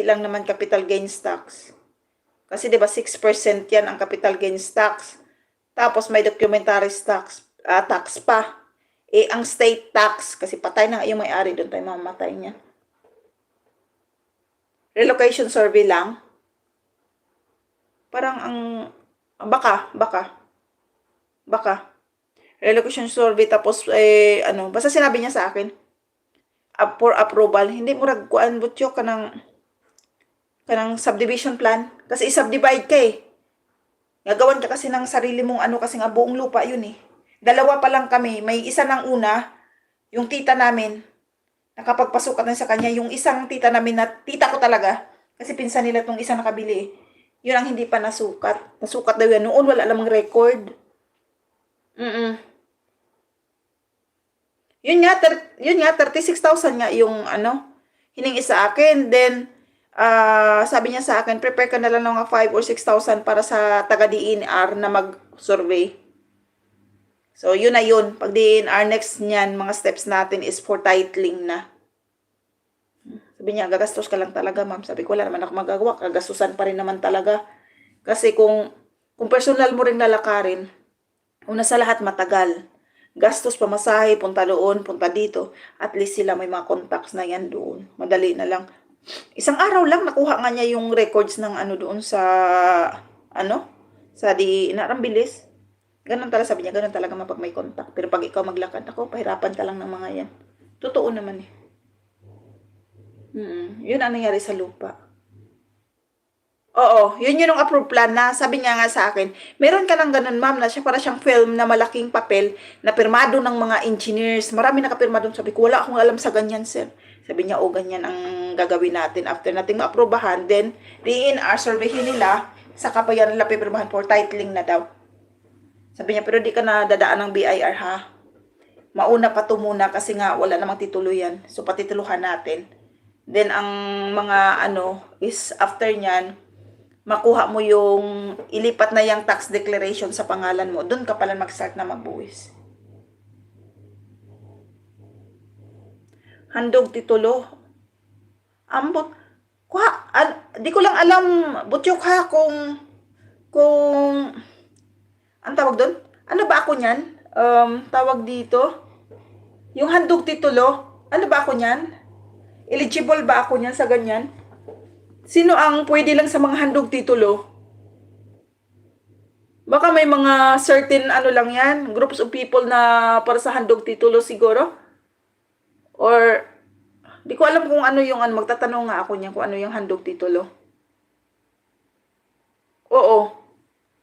lang naman capital gains tax. Kasi 'di ba 6% 'yan ang capital gains tax. Tapos may documentary tax pa. Eh ang state tax kasi patay na yung may-ari doon tayo mamatay niya. Relocation survey lang. Parang baka relocation survey tapos basta sinabi niya sa akin for approval, hindi mo ragkuan butyo kanang subdivision plan kasi i-subdivide ka eh. Gagawan ka kasi ng sarili mong kasi nga buong lupa yun eh. Dalawa pa lang kami, may isa ng una, yung tita namin, nakapagpasukat na sa kanya, yung isang tita namin na tita ko talaga, kasi pinsan nila tong isang nakabili eh. Yun ang hindi pa nasukat. Nasukat daw yan. Noon wala lamang record. Yun nga 36,000 nga yung hiningi sa akin. Then sabi niya sa akin, prepare ka na lang ng mga 5 or 6,000 para sa taga DNR na mag-survey. So yun na yun. Pag DNR next niyan, mga steps natin is for titling na. Sabi niya, gagastos ka lang talaga, ma'am. Sabi ko, wala naman ako magagawa. Kagastusan pa rin naman talaga. Kasi kung personal mo rin lalakarin, una sa lahat matagal. Gastos pamasahe, punta doon, punta dito. At least sila may mga contacts na yan doon. Madali na lang. Isang araw lang nakuha nga niya yung records ng doon sa sa DNR. Bilis. Ganun talaga sabi niya, ganun talaga mapag may contact. Pero pag ikaw maglakad, ako, pahirapan ka lang ng mga yan. Totoo naman eh. Yun ang nangyari sa lupa. Oo, yun yung approved plan na sabi niya nga sa akin, meron ka ng ganun ma'am na siya para siyang film na malaking papel na pirmado ng mga engineers. Marami nakapirma doon. Sabi ko, wala akong alam sa ganyan sir. Sabi niya, ganyan ang gagawin natin after nating ma-aprobahan. Then, DNR surveyhin nila, saka pa yan nila pipirmahan for titling na daw. Sabi niya, pero di ka na dadaan ng BIR ha. Mauna pa to muna kasi nga wala namang titulo yan. So, patituluhan natin. Then, ang mga is after nyan, makuha mo yung ilipat na yung tax declaration sa pangalan mo. Doon ka pala mag-start na magbuwis. Handog titulo. Ambot. Di ko lang alam, butyok ha, kung ang tawag doon? Ano ba ako niyan? Tawag dito. Yung handog titulo, ano ba ako niyan? Eligible ba ako niyan sa ganyan? Sino ang pwede lang sa mga handog titulo? Baka may mga certain lang yan, groups of people na para sa handog titulo siguro. Or, di ko alam kung ano yung magtatanong nga ako niyan kung ano yung handog titulo. Oo,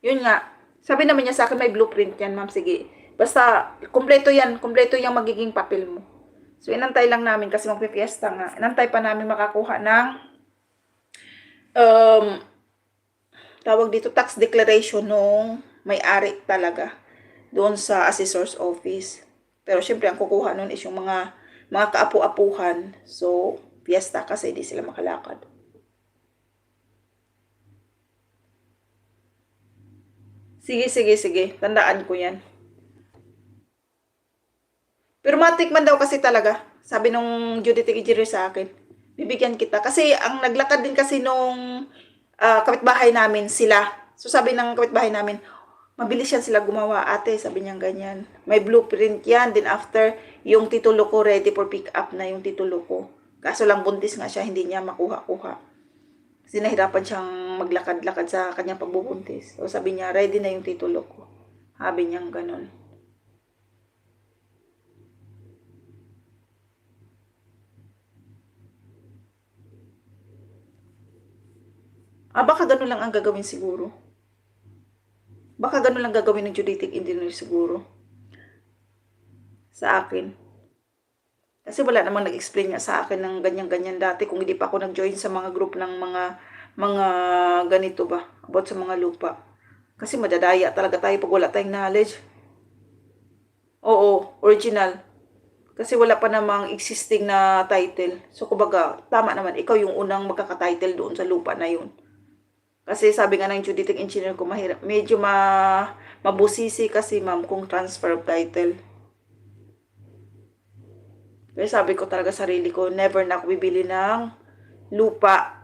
yun nga. Sabi naman niya sa akin may blueprint yan, ma'am. Sige, basta kompleto yan. Kompleto yung magiging papel mo. So, inantay lang namin kasi magpipiesta nga. Inantay pa namin makakuha ng tawag dito, tax declaration nung may-ari talaga doon sa assessor's office. Pero syempre, ang kukuha nun is yung mga kaapu-apuhan. So, fiesta kasi di sila makalakad. Sige. Tandaan ko yan. Pero matikman daw kasi talaga. Sabi nung Judith Engineer sa akin. Bibigyan kita. Kasi ang naglakad din kasi nung kapitbahay namin sila. So sabi ng kapitbahay namin, mabilis yan sila gumawa ate. Sabi niya ganyan. May blueprint yan. Then after, yung titulo ko ready for pick up na yung titulo ko. Kaso lang buntis nga siya. Hindi niya makuha-kuha. Kasi nahirapan siyang maglakad-lakad sa kanyang pagbubuntis. So sabi niya, ready na yung titulo ko. Sabi niya ganun. Baka ganun lang ang gagawin siguro. Baka ganun lang gagawin ng Judicial Engineer siguro. Sa akin. Kasi wala namang nag-explain nga sa akin ng ganyan-ganyan dati kung hindi pa ako nag-join sa mga group ng mga ganito ba, about sa mga lupa. Kasi madadaya talaga tayo pag wala tayong knowledge. Oo, original. Kasi wala pa namang existing na title. So, kumbaga, tama naman, ikaw yung unang magkaka-title doon sa lupa na yun. Kasi sabi nga ng Judicial Engineer ko, mahirap, medyo mabusisi kasi ma'am kung transfer of title. Pero sabi ko talaga sarili ko, never na ako bibili ng lupa